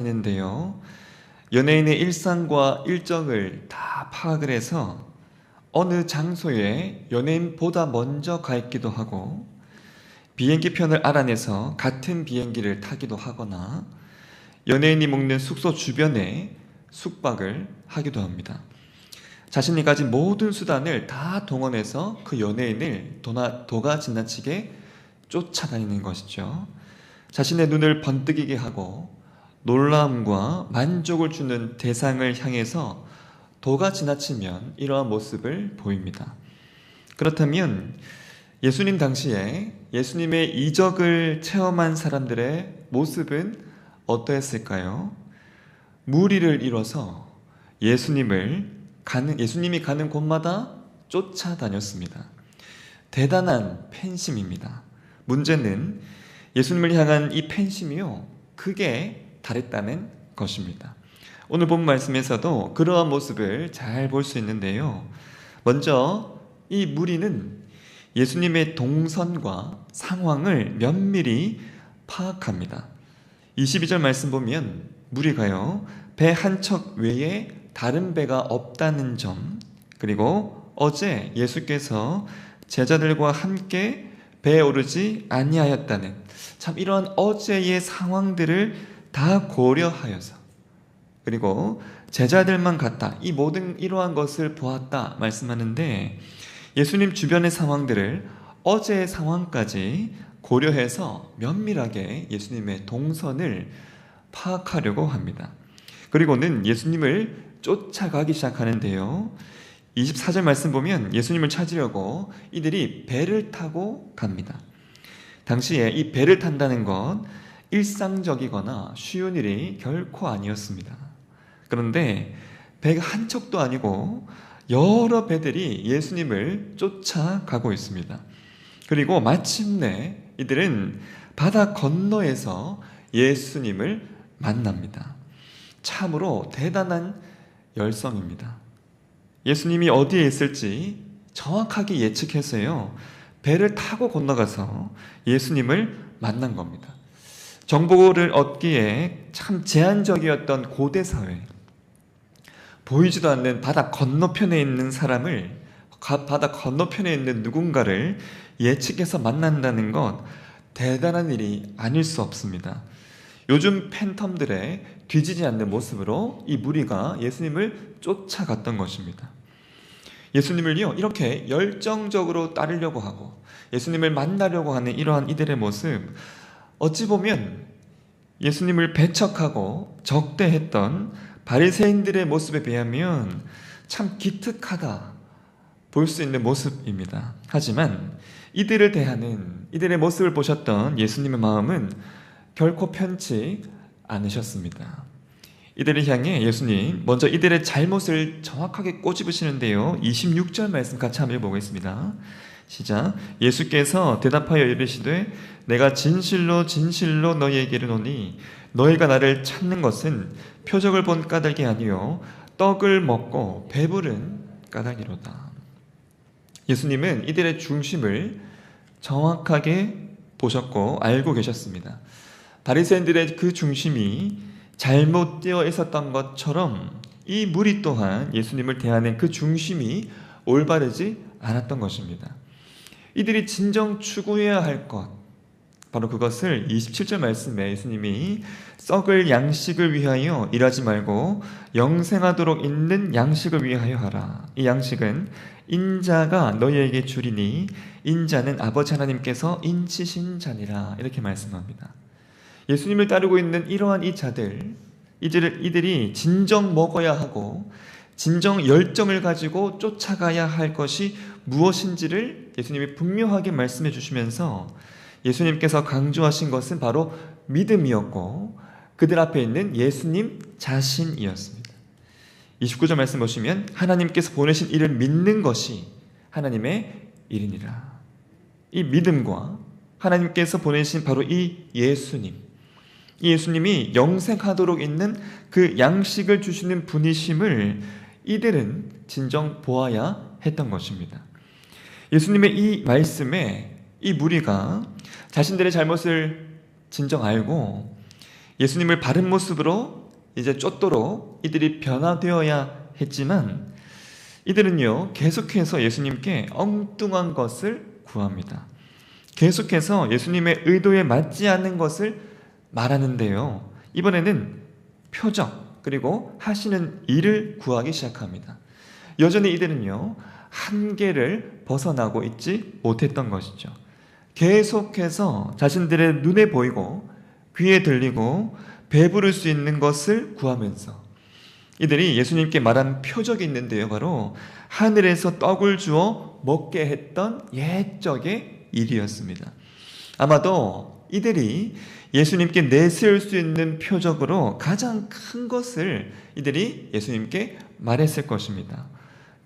하는데요. 연예인의 일상과 일정을 다 파악을 해서 어느 장소에 연예인보다 먼저 가 있기도 하고, 비행기 편을 알아내서 같은 비행기를 타기도 하거나, 연예인이 묵는 숙소 주변에 숙박을 하기도 합니다. 자신이 가진 모든 수단을 다 동원해서 그 연예인을 도가 지나치게 쫓아다니는 것이죠. 자신의 눈을 번뜩이게 하고 놀라움과 만족을 주는 대상을 향해서 도가 지나치면 이러한 모습을 보입니다. 그렇다면 예수님 당시에 예수님의 이적을 체험한 사람들의 모습은 어떠했을까요? 무리를 이뤄서 예수님이 가는 곳마다 쫓아다녔습니다. 대단한 팬심입니다. 문제는 예수님을 향한 이 팬심이요, 크게 달했다는 것입니다. 오늘 본 말씀에서도 그러한 모습을 잘 볼 수 있는데요. 먼저 이 무리는 예수님의 동선과 상황을 면밀히 파악합니다. 22절 말씀 보면 무리가요, 배 한 척 외에 다른 배가 없다는 점, 그리고 어제 예수께서 제자들과 함께 배에 오르지 아니하였다는, 참 이러한 어제의 상황들을 다 고려하여서, 그리고 제자들만 갔다, 이 모든 이러한 것을 보았다 말씀하는데, 예수님 주변의 상황들을 어제의 상황까지 고려해서 면밀하게 예수님의 동선을 파악하려고 합니다. 그리고는 예수님을 쫓아가기 시작하는데요. 24절 말씀 보면 예수님을 찾으려고 이들이 배를 타고 갑니다. 당시에 이 배를 탄다는 건 일상적이거나 쉬운 일이 결코 아니었습니다. 그런데 배가 한 척도 아니고 여러 배들이 예수님을 쫓아가고 있습니다. 그리고 마침내 이들은 바다 건너에서 예수님을 만납니다. 참으로 대단한 열성입니다. 예수님이 어디에 있을지 정확하게 예측해서요, 배를 타고 건너가서 예수님을 만난 겁니다. 정보를 얻기에 참 제한적이었던 고대 사회, 보이지도 않는 바다 건너편에 있는 사람을, 바다 건너편에 있는 누군가를 예측해서 만난다는 것, 대단한 일이 아닐 수 없습니다. 요즘 팬텀들의 뒤지지 않는 모습으로 이 무리가 예수님을 쫓아갔던 것입니다. 예수님을요, 이렇게 열정적으로 따르려고 하고 예수님을 만나려고 하는 이러한 이들의 모습, 어찌 보면 예수님을 배척하고 적대했던 바리새인들의 모습에 비하면 참 기특하다 볼 수 있는 모습입니다. 하지만 이들을 대하는, 이들의 모습을 보셨던 예수님의 마음은 결코 편치 않으셨습니다. 이들을 향해 예수님 먼저 이들의 잘못을 정확하게 꼬집으시는데요. 26절 말씀 같이 한번 읽어보겠습니다. 시작. 예수께서 대답하여 이르시되 내가 진실로 진실로 너희에게 이르노니 너희가 나를 찾는 것은 표적을 본 까닭이 아니요 떡을 먹고 배부른 까닭이로다. 예수님은 이들의 중심을 정확하게 보셨고 알고 계셨습니다. 바리새인들의 그 중심이 잘못되어 있었던 것처럼 이 무리 또한 예수님을 대하는 그 중심이 올바르지 않았던 것입니다. 이들이 진정 추구해야 할 것, 바로 그것을 27절 말씀에 예수님이 썩을 양식을 위하여 일하지 말고 영생하도록 있는 양식을 위하여 하라. 이 양식은 인자가 너희에게 주리니 인자는 아버지 하나님께서 인치신 자니라. 이렇게 말씀합니다. 예수님을 따르고 있는 이러한 이 자들, 이들이 진정 먹어야 하고 진정 열정을 가지고 쫓아가야 할 것이 무엇인지를 예수님이 분명하게 말씀해 주시면서 예수님께서 강조하신 것은 바로 믿음이었고 그들 앞에 있는 예수님 자신이었습니다. 29절 말씀 보시면 하나님께서 보내신 이를 믿는 것이 하나님의 일이니라. 이 믿음과 하나님께서 보내신 바로 이 예수님, 이 예수님이 영생하도록 있는 그 양식을 주시는 분이심을 이들은 진정 보아야 했던 것입니다. 예수님의 이 말씀에 이 무리가 자신들의 잘못을 진정 알고 예수님을 바른 모습으로 이제 쫓도록 이들이 변화되어야 했지만 이들은요 계속해서 예수님께 엉뚱한 것을 구합니다. 계속해서 예수님의 의도에 맞지 않는 것을 말하는데요, 이번에는 표적 그리고 하시는 일을 구하기 시작합니다. 여전히 이들은요 한계를 벗어나고 있지 못했던 것이죠. 계속해서 자신들의 눈에 보이고 귀에 들리고 배부를 수 있는 것을 구하면서 이들이 예수님께 말한 표적이 있는데요, 바로 하늘에서 떡을 주어 먹게 했던 옛적의 일이었습니다. 아마도 이들이 예수님께 내세울 수 있는 표적으로 가장 큰 것을 이들이 예수님께 말했을 것입니다.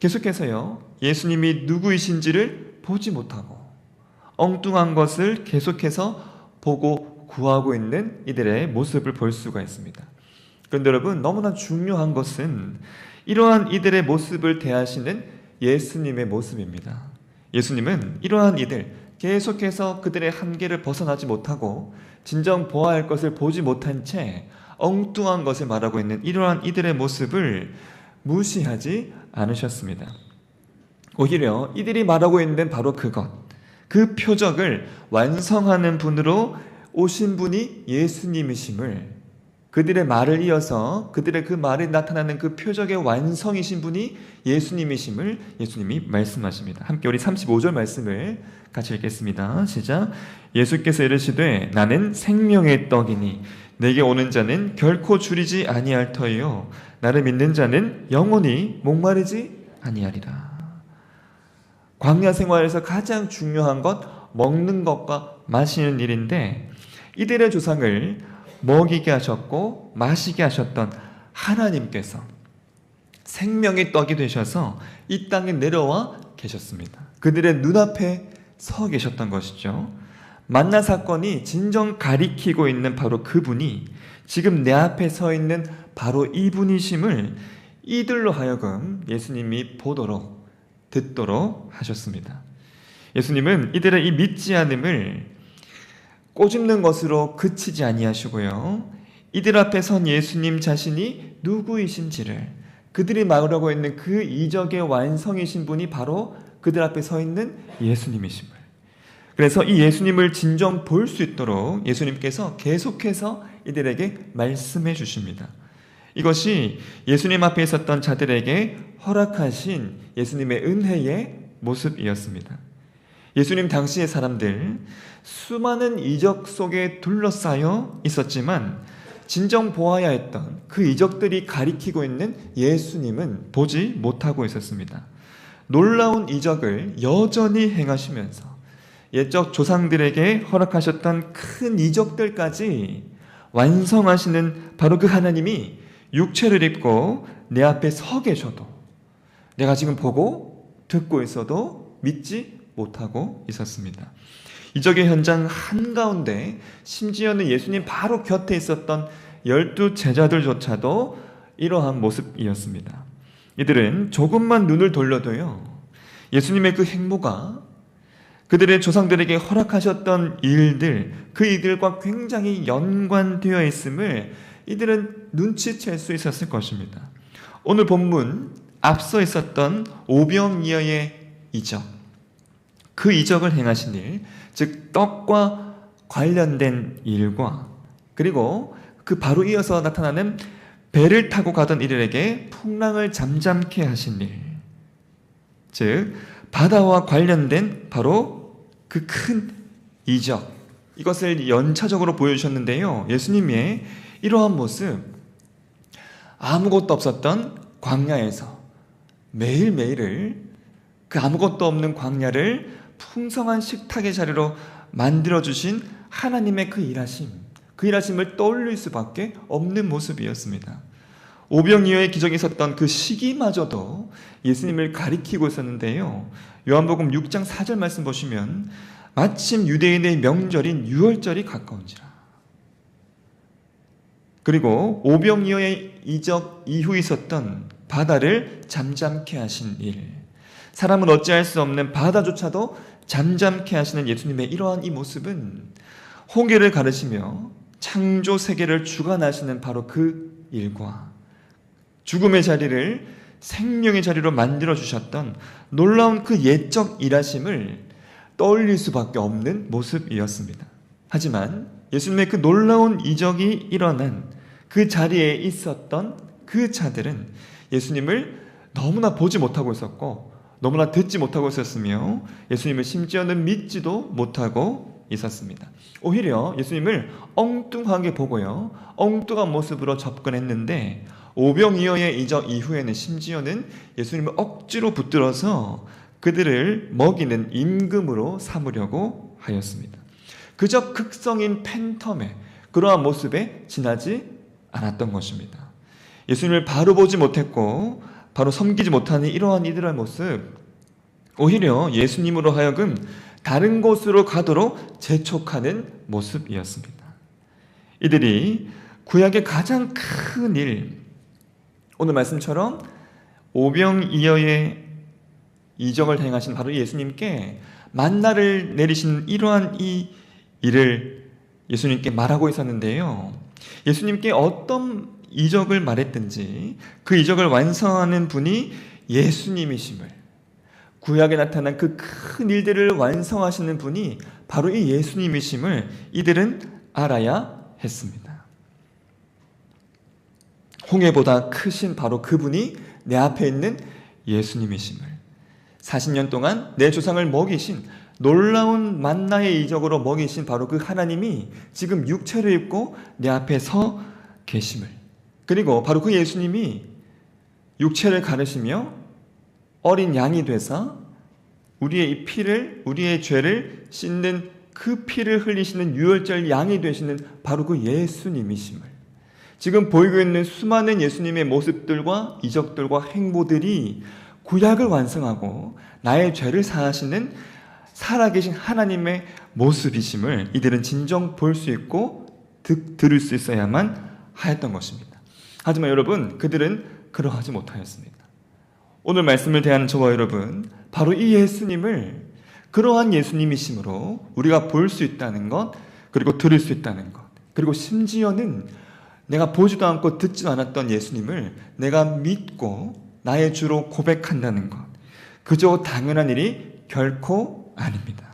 계속해서요 예수님이 누구이신지를 보지 못하고 엉뚱한 것을 계속해서 보고 구하고 있는 이들의 모습을 볼 수가 있습니다. 그런데 여러분, 너무나 중요한 것은 이러한 이들의 모습을 대하시는 예수님의 모습입니다. 예수님은 이러한 이들, 계속해서 그들의 한계를 벗어나지 못하고 진정 보아야 할 것을 보지 못한 채 엉뚱한 것을 말하고 있는 이러한 이들의 모습을 무시하지 않으셨습니다. 오히려 이들이 말하고 있는 바로 그것, 그 표적을 완성하는 분으로 오신 분이 예수님이심을, 그들의 말을 이어서 그들의 그 말에 나타나는 그 표적의 완성이신 분이 예수님이심을 예수님이 말씀하십니다. 함께 우리 35절 말씀을 같이 읽겠습니다. 시작. 예수께서 이르시되 나는 생명의 떡이니 내게 오는 자는 결코 줄이지 아니할 터이요 나를 믿는 자는 영원히 목마르지 아니하리라. 광야 생활에서 가장 중요한 것, 먹는 것과 마시는 일인데 이들의 조상을 먹이게 하셨고 마시게 하셨던 하나님께서 생명의 떡이 되셔서 이 땅에 내려와 계셨습니다. 그들의 눈앞에 서 계셨던 것이죠. 만나 사건이 진정 가리키고 있는 바로 그분이 지금 내 앞에 서 있는 바로 이분이심을 이들로 하여금 예수님이 보도록 듣도록 하셨습니다. 예수님은 이들의 이 믿지 않음을 꼬집는 것으로 그치지 아니하시고요, 이들 앞에 선 예수님 자신이 누구이신지를, 그들이 말하고 있는 그 이적의 완성이신 분이 바로 그들 앞에 서 있는 예수님이심을, 그래서 이 예수님을 진정 볼 수 있도록 예수님께서 계속해서 이들에게 말씀해 주십니다. 이것이 예수님 앞에 있었던 자들에게 허락하신 예수님의 은혜의 모습이었습니다. 예수님 당시의 사람들, 수많은 이적 속에 둘러싸여 있었지만 진정 보아야 했던 그 이적들이 가리키고 있는 예수님은 보지 못하고 있었습니다. 놀라운 이적을 여전히 행하시면서 옛적 조상들에게 허락하셨던 큰 이적들까지 완성하시는 바로 그 하나님이 육체를 입고 내 앞에 서 계셔도 내가 지금 보고 듣고 있어도 믿지 못하고 있었습니다. 이적의 현장 한가운데 심지어는 예수님 바로 곁에 있었던 12 제자들조차도 이러한 모습이었습니다. 이들은 조금만 눈을 돌려도요, 예수님의 그 행보가 그들의 조상들에게 허락하셨던 일들, 그 일들과 굉장히 연관되어 있음을 이들은 눈치챌 수 있었을 것입니다. 오늘 본문 앞서 있었던 오병이어의 이적, 그 이적을 행하신 일, 즉 떡과 관련된 일과 그리고 그 바로 이어서 나타나는 배를 타고 가던 이들에게 풍랑을 잠잠케 하신 일, 즉 바다와 관련된 바로 그 큰 이적, 이것을 연차적으로 보여주셨는데요, 예수님의 이러한 모습, 아무것도 없었던 광야에서 매일매일을 그 아무것도 없는 광야를 풍성한 식탁의 자리로 만들어주신 하나님의 그 일하심을 떠올릴 수밖에 없는 모습이었습니다. 오병이어의 기적이 있었던 그 시기마저도 예수님을 가리키고 있었는데요, 요한복음 6장 4절 말씀 보시면 마침 유대인의 명절인 유월절이 가까운지라. 그리고 오병이어의 이적 이후 있었던 바다를 잠잠케 하신 일, 사람은 어찌할 수 없는 바다조차도 잠잠케 하시는 예수님의 이러한 이 모습은 홍해를 가르시며 창조 세계를 주관하시는 바로 그 일과 죽음의 자리를 생명의 자리로 만들어 주셨던 놀라운 그 옛적 일하심을 떠올릴 수밖에 없는 모습이었습니다. 하지만 예수님의 그 놀라운 이적이 일어난 그 자리에 있었던 그 자들은 예수님을 너무나 보지 못하고 있었고 너무나 듣지 못하고 있었으며 예수님을 심지어는 믿지도 못하고 있었습니다. 오히려 예수님을 엉뚱하게 보고요, 엉뚱한 모습으로 접근했는데 오병이어의 이적 이후에는 심지어는 예수님을 억지로 붙들어서 그들을 먹이는 임금으로 삼으려고 하였습니다. 그저 극성인 팬텀의 그러한 모습에 지나지 않았던 것입니다. 예수님을 바로 보지 못했고 바로 섬기지 못하는 이러한 이들의 모습, 오히려 예수님으로 하여금 다른 곳으로 가도록 재촉하는 모습이었습니다. 이들이 구약의 가장 큰 일, 오늘 말씀처럼 오병이어의 이적을 행하신 바로 예수님께 만나를 내리시는 이러한 이 일을 예수님께 말하고 있었는데요, 예수님께 어떤 이적을 말했든지 그 이적을 완성하는 분이 예수님이심을, 구약에 나타난 그 큰 일들을 완성하시는 분이 바로 이 예수님이심을 이들은 알아야 했습니다. 홍해보다 크신 바로 그분이 내 앞에 있는 예수님이심을, 40년 동안 내 조상을 먹이신 놀라운 만나의 이적으로 먹이신 바로 그 하나님이 지금 육체를 입고 내 앞에 서 계심을, 그리고 바로 그 예수님이 육체를 가르시며 어린 양이 되사 우리의 이 피를, 우리의 죄를 씻는 그 피를 흘리시는 유월절 양이 되시는 바로 그 예수님이심을, 지금 보이고 있는 수많은 예수님의 모습들과 이적들과 행보들이 구약을 완성하고 나의 죄를 사하시는 살아계신 하나님의 모습이심을 이들은 진정 볼 수 있고 들을 수 있어야만 하였던 것입니다. 하지만 여러분, 그들은 그러하지 못하였습니다. 오늘 말씀을 대하는 저와 여러분, 바로 이 예수님을 그러한 예수님이심으로 우리가 볼 수 있다는 것, 그리고 들을 수 있다는 것, 그리고 심지어는 내가 보지도 않고 듣지도 않았던 예수님을 내가 믿고 나의 주로 고백한다는 것, 그저 당연한 일이 결코 아닙니다.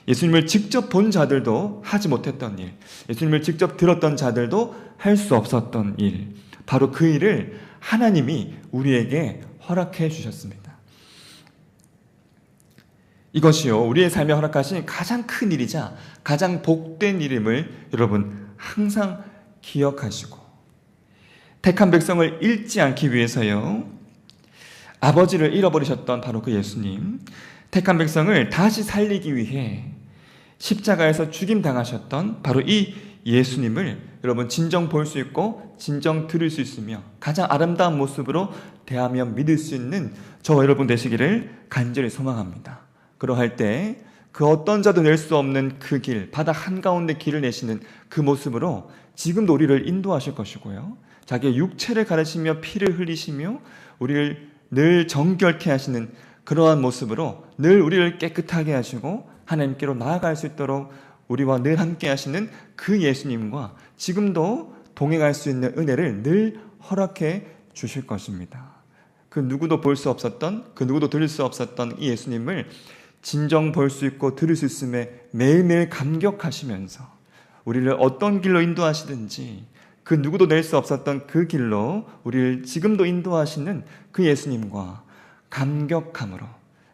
예수님을 직접 본 자들도 하지 못했던 일, 예수님을 직접 들었던 자들도 할 수 없었던 일, 바로 그 일을 하나님이 우리에게 허락해 주셨습니다. 이것이요, 우리의 삶에 허락하신 가장 큰 일이자 가장 복된 일임을 여러분 항상 기억하시고, 택한 백성을 잃지 않기 위해서요, 아버지를 잃어버리셨던 바로 그 예수님, 택한 백성을 다시 살리기 위해 십자가에서 죽임당하셨던 바로 이 예수님을 여러분 진정 볼 수 있고 진정 들을 수 있으며 가장 아름다운 모습으로 대하며 믿을 수 있는 저와 여러분 되시기를 간절히 소망합니다. 그러할 때 그 어떤 자도 낼 수 없는 그 길, 바다 한가운데 길을 내시는 그 모습으로 지금도 우리를 인도하실 것이고요, 자기의 육체를 가르시며 피를 흘리시며 우리를 늘 정결케 하시는 그러한 모습으로 늘 우리를 깨끗하게 하시고 하나님께로 나아갈 수 있도록 우리와 늘 함께 하시는 그 예수님과 지금도 동행할 수 있는 은혜를 늘 허락해 주실 것입니다. 그 누구도 볼 수 없었던, 그 누구도 들을 수 없었던 이 예수님을 진정 볼 수 있고 들을 수 있음에 매일매일 감격하시면서 우리를 어떤 길로 인도하시든지 그 누구도 낼 수 없었던 그 길로 우리를 지금도 인도하시는 그 예수님과 감격함으로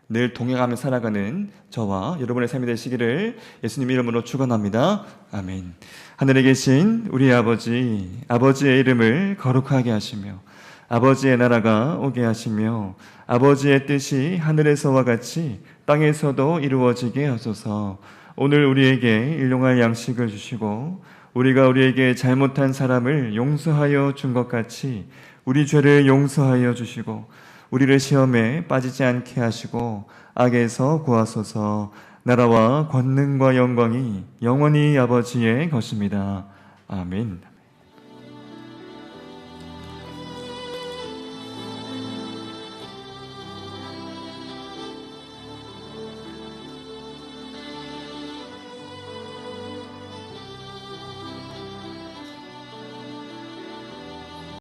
늘 동행하며 살아가는 저와 여러분의 삶이 되시기를 예수님 이름으로 축원합니다. 아멘. 하늘에 계신 우리 아버지, 아버지의 이름을 거룩하게 하시며 아버지의 나라가 오게 하시며 아버지의 뜻이 하늘에서와 같이 땅에서도 이루어지게 하소서. 오늘 우리에게 일용할 양식을 주시고 우리가 우리에게 잘못한 사람을 용서하여 준 것 같이 우리 죄를 용서하여 주시고 우리를 시험에 빠지지 않게 하시고 악에서 구하소서. 나라와 권능과 영광이 영원히 아버지의 것입니다. 아멘.